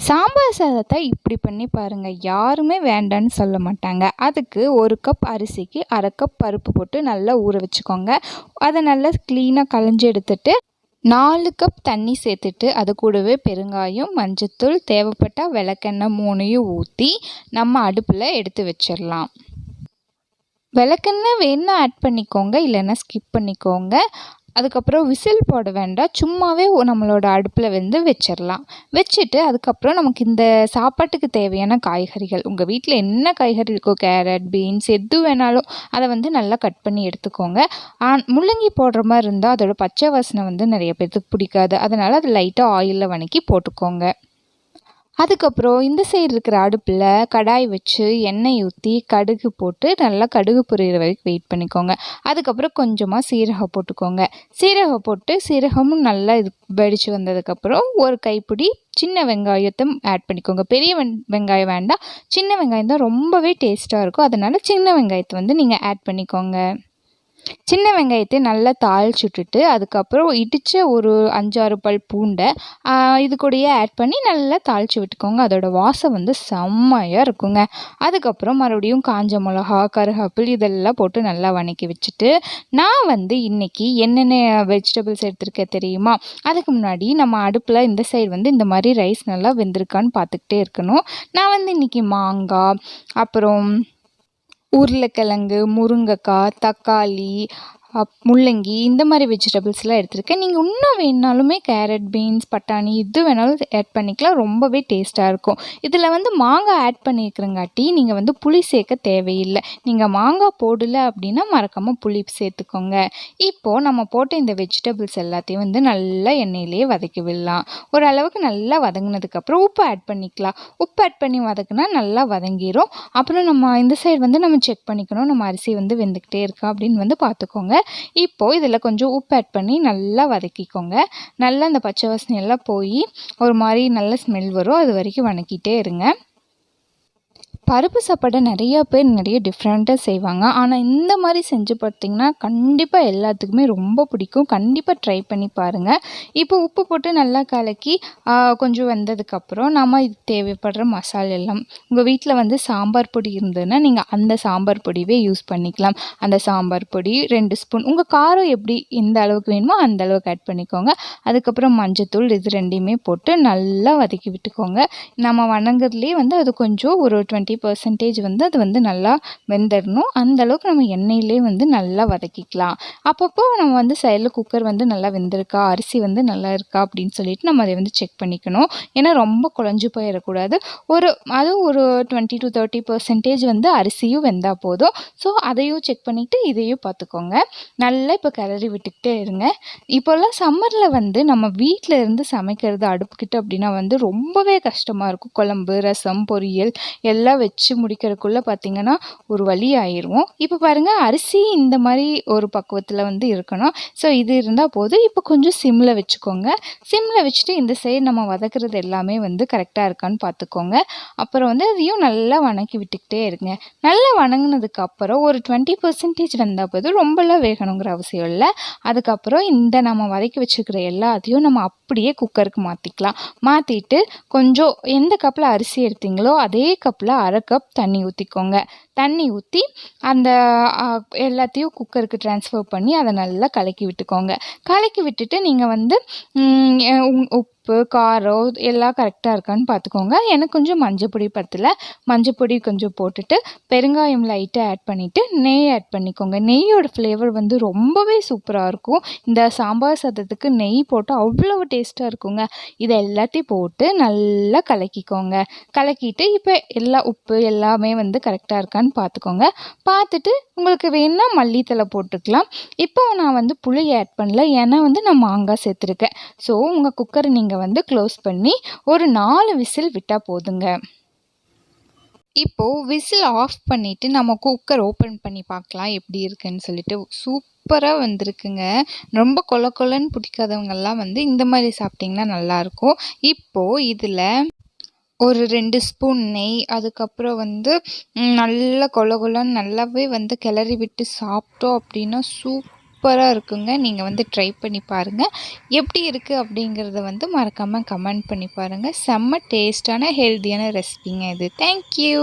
சாம்பார் சாதத்தை இப்படி பண்ணி பாருங்கள், யாருமே வேண்டான்னு சொல்ல மாட்டாங்க. அதுக்கு 1 கப் அரிசிக்கு 1/2 கப் பருப்பு போட்டு நல்லா ஊற வச்சுக்கோங்க. அதை நல்லா க்ளீனாக களைஞ்சி எடுத்துட்டு 4 கப் தண்ணி சேர்த்துட்டு அது கூடவே பெருங்காயம், மஞ்சத்தூள், தேவைப்பட்டால் விளக்கெண்ணெய் 3யும் ஊற்றி நம்ம அடுப்பில் எடுத்து வச்சிடலாம். விளக்கெண்ணெய் வேணால் ஆட் பண்ணிக்கோங்க, இல்லைன்னா ஸ்கிப் பண்ணிக்கோங்க. அதுக்கப்புறம் விசில் போட வேண்டாம், சும்மாவே நம்மளோட அடுப்பில் வச்சிடலாம். வச்சுட்டு அதுக்கப்புறம் நமக்கு இந்த சாப்பாட்டுக்கு தேவையான காய்கறிகள், உங்கள் வீட்டில் என்ன காய்கறி இருக்கோ, கேரட், பீன்ஸ் எது வேணாலும் அதை நல்லா கட் பண்ணி எடுத்துக்கோங்க. முள்ளங்கி போடுற மாதிரி இருந்தால் அதோட பச்சை வாசனை நிறைய பேர்த்துக்கு பிடிக்காது. அதனால் அது லைட்டாக ஆயிலில் வதக்கி போட்டுக்கோங்க. அதுக்கப்புறம் இந்த சைடு இருக்கிற அடுப்பில் கடாய் வச்சு எண்ணெய் ஊற்றி கடுகு போட்டு நல்லா கடுகு பொரியிற வரைக்கும் வெயிட் பண்ணிக்கோங்க. அதுக்கப்புறம் கொஞ்சமாக சீரகம் போட்டுக்கோங்க. சீரகம் போட்டு சீரகமும் நல்லா இது வெடித்து வந்ததுக்கப்புறம் ஒரு கைப்பிடி சின்ன வெங்காயத்தை ஆட் பண்ணிக்கோங்க. பெரிய வெங்காயம் வேண்டாம், சின்ன வெங்காயம் தான் ரொம்பவே டேஸ்ட்டாக இருக்கும். அதனால் சின்ன வெங்காயத்தை நீங்கள் ஆட் பண்ணிக்கோங்க. சின்ன வெங்காயத்தை நல்லா தாளிச்சுட்டுட்டு அதுக்கப்புறம் இடித்த ஒரு 5-6 பல் பூண்டை இது கூடயே ஆட் பண்ணி நல்லா தாளித்து விட்டுக்கோங்க. அதோட வாசம் செம்மையாக இருக்குங்க. அதுக்கப்புறம் மறுபடியும் காஞ்ச மிளகா, கருவேப்பிலை இதெல்லாம் போட்டு நல்லா வதக்கி வச்சுட்டு நான் இன்றைக்கி என்னென்ன வெஜிடபிள்ஸ் எடுத்துருக்கேன் தெரியுமா? அதுக்கு முன்னாடி நம்ம அடுப்பில் இந்த சைடு இந்த மாதிரி ரைஸ் நல்லா வெந்திருக்கான்னு பார்த்துக்கிட்டே இருக்கணும். நான் இன்றைக்கி மாங்காய், அப்புறம் உருளைக்கிழங்கு, முருங்கைக்காய், தக்காளி, முள்ளங்கி இந்த மாதிரி வெஜிடபிள்ஸ்லாம் எடுத்துருக்கேன். நீங்கள் இன்னும் வேணுனாலுமே கேரட், பீன்ஸ், பட்டாணி இது வேணாலும் ஆட் பண்ணிக்கலாம். ரொம்பவே டேஸ்ட்டாக இருக்கும். இதில் மாங்காய் ஆட் பண்ணியிருக்கிறங்காட்டி நீங்கள் புளி சேர்க்க தேவையில்லை. நீங்கள் மாங்காய் போடலை அப்படின்னா மறக்காமல் புளி சேர்த்துக்கோங்க. இப்போது நம்ம போட்ட இந்த வெஜிடபிள்ஸ் எல்லாத்தையும் நல்லா எண்ணெயிலே வதக்கி விடலாம். ஓரளவுக்கு நல்லா வதங்கினதுக்கப்புறம் உப்பு ஆட் பண்ணிக்கலாம். உப்பு ஆட் பண்ணி வதக்குனா நல்லா வதங்கிடும். அப்புறம் நம்ம இந்த சைடு நம்ம செக் பண்ணிக்கணும், நம்ம அரிசி வெந்துக்கிட்டே இருக்கா அப்படின்னு பார்த்துக்கோங்க. இப்போது இதில் கொஞ்சம் உப்பு ஆட் பண்ணி நல்லா வதக்கிக்கோங்க. நல்லா அந்த பச்சை வாசனை எல்லாம் போய் ஒரு மாதிரி நல்ல ஸ்மெல் வரும், அது வரைக்கும் வதக்கிட்டே இருங்க. பருப்பு சாப்பாடை நிறைய பேர் நிறைய டிஃப்ரெண்ட்டாக செய்வாங்க. ஆனால் இந்த மாதிரி செஞ்சு பார்த்திங்கன்னா கண்டிப்பாக எல்லாத்துக்குமே ரொம்ப பிடிக்கும். கண்டிப்பாக ட்ரை பண்ணி பாருங்கள். இப்போ உப்பு போட்டு நல்லா கலக்கி கொஞ்சம் வெந்ததுக்கப்புறம் நம்ம இது தேவைப்படுற மசாலா எல்லாம் உங்கள் வீட்டில் சாம்பார் பொடி இருந்ததுன்னா நீங்கள் அந்த சாம்பார் பொடியே யூஸ் பண்ணிக்கலாம். அந்த சாம்பார் பொடி 2 ஸ்பூன், உங்கள் காரம் எப்படி எந்த அளவுக்கு வேணுமோ அந்த அளவுக்கு ஆட் பண்ணிக்கோங்க. அதுக்கப்புறம் மஞ்சத்தூள் இது 2யுமே போட்டு நல்லா வதக்கி விட்டுக்கோங்க. நம்ம வணங்குறதுலேயே அது கொஞ்சம் ஒரு 20% அது நல்லா வெந்துடணும். அந்தளவுக்கு நம்ம எண்ணெயிலே நல்லா வதக்கிக்கலாம். அப்பப்போ நம்ம சைடில் குக்கர் நல்லா வெந்திருக்கா, அரிசி நல்லா இருக்கா அப்படின்னு சொல்லிட்டு நம்ம அதை செக் பண்ணிக்கணும். ஏன்னா ரொம்ப குழஞ்சு போயிடக்கூடாது. அதுவும் ஒரு 20 to 30% அரிசியும் வெந்தால் போதும். ஸோ அதையும் செக் பண்ணிவிட்டு இதையும் பார்த்துக்கோங்க. நல்லா இப்போ கிளறி விட்டுக்கிட்டே இருங்க. இப்போல்லாம் சம்மரில் நம்ம வீட்டில் இருந்து சமைக்கிறது அடுப்புக்கிட்ட அப்படின்னா ரொம்பவே கஷ்டமாக இருக்கும். குழம்பு, ரசம், பொரியல் எல்லாம் வச்சு முடிக்கிறதுக்குள்ளே பார்த்திங்கன்னா ஒரு வழி ஆயிடுவோம். இப்போ பாருங்கள், அரிசி இந்த மாதிரி ஒரு பக்குவத்தில் இருக்கணும். ஸோ இது இருந்தால் போதும். இப்போ கொஞ்சம் சிம்மில் வச்சுக்கோங்க. சிம்மில் வச்சுட்டு இந்த சைடு நம்ம வதக்குறது எல்லாமே கரெக்டாக இருக்கான்னு பார்த்துக்கோங்க. அப்புறம் அதையும் நல்லா வதக்கி விட்டுக்கிட்டே இருங்க. நல்லா வதங்கினதுக்கப்புறம் ஒரு 20% வெந்தால் போதும், ரொம்பலாம் வேகணுங்கிற அவசியம் இல்லை. அதுக்கப்புறம் இந்த நம்ம வதக்கி வச்சுக்கிற எல்லாத்தையும் நம்ம அப்படியே குக்கருக்கு மாற்றிக்கலாம். மாற்றிட்டு கொஞ்சம் எந்த கப்பில் அரிசி எடுத்தீங்களோ அதே கப்பில் 1/2 கப் தண்ணி ஊற்றிக்கோங்க. தண்ணி ஊற்றி அந்த எல்லாத்தையும் குக்கருக்கு ட்ரான்ஸ்ஃபர் பண்ணி அதை நல்லா கலக்கி விட்டுக்கோங்க. கலக்கி விட்டுட்டு நீங்கள் உப்பு, காரம் எல்லாம் கரெக்டாக இருக்கான்னு பார்த்துக்கோங்க. எனக்கு கொஞ்சம் மஞ்சப்பொடி பத்தல, மஞ்சப்பொடி கொஞ்சம் போட்டுட்டு பெருங்காயம் லைட்டாக ஆட் பண்ணிவிட்டு நெய் ஆட் பண்ணிக்கோங்க. நெய்யோட ஃப்ளேவர் ரொம்பவே சூப்பராக இருக்கும். இந்த சாம்பார் சாதத்துக்கு நெய் போட்டு அவ்வளோ டேஸ்ட்டாக இருக்குங்க. இதை எல்லாத்தையும் போட்டு நல்லா கலக்கிக்கோங்க. கலக்கிட்டு இப்போ உப்பு எல்லாமே கரெக்டாக இருக்கான்னு பார்த்துக்கோங்க. பார்த்துட்டு உங்களுக்கு வேணும்னா மல்லித்தலை போட்டுக்கலாம். இப்போ நான் புளி ஆட் பண்ணல, ஏன்னா நான் மாங்காய் சேர்த்துருக்கேன். ஸோ உங்கள் குக்கரை நீங்கள் க்ளோஸ் பண்ணி ஒரு 4 விசில் விட்டால் போதுங்க. இப்போது விசில் ஆஃப் பண்ணிவிட்டு நம்ம குக்கர் ஓப்பன் பண்ணி பார்க்கலாம் எப்படி இருக்குன்னு சொல்லிட்டு. சூப்பராக வந்திருக்குங்க. ரொம்ப கொல கொலன்னு பிடிக்காதவங்கெல்லாம் இந்த மாதிரி சாப்பிட்டிங்கன்னா நல்லாயிருக்கும். இப்போது இதில் ஒரு 2 ஸ்பூன் நெய், அதுக்கப்புறம் நல்லா கொல கொலன்னு நல்லாவே கிளறி விட்டு சாப்பிட்டோம் அப்படின்னா சூப்பராக இருக்குங்க. நீங்கள் வந்து ட்ரை பண்ணி பாருங்கள். எப்படி இருக்குது அப்படிங்கிறத வந்து மறக்காமல் கமெண்ட் பண்ணி பாருங்கள். செம்ம டேஸ்டான ஹெல்த்தியான ரெசிபிங்க இது. தேங்க்யூ.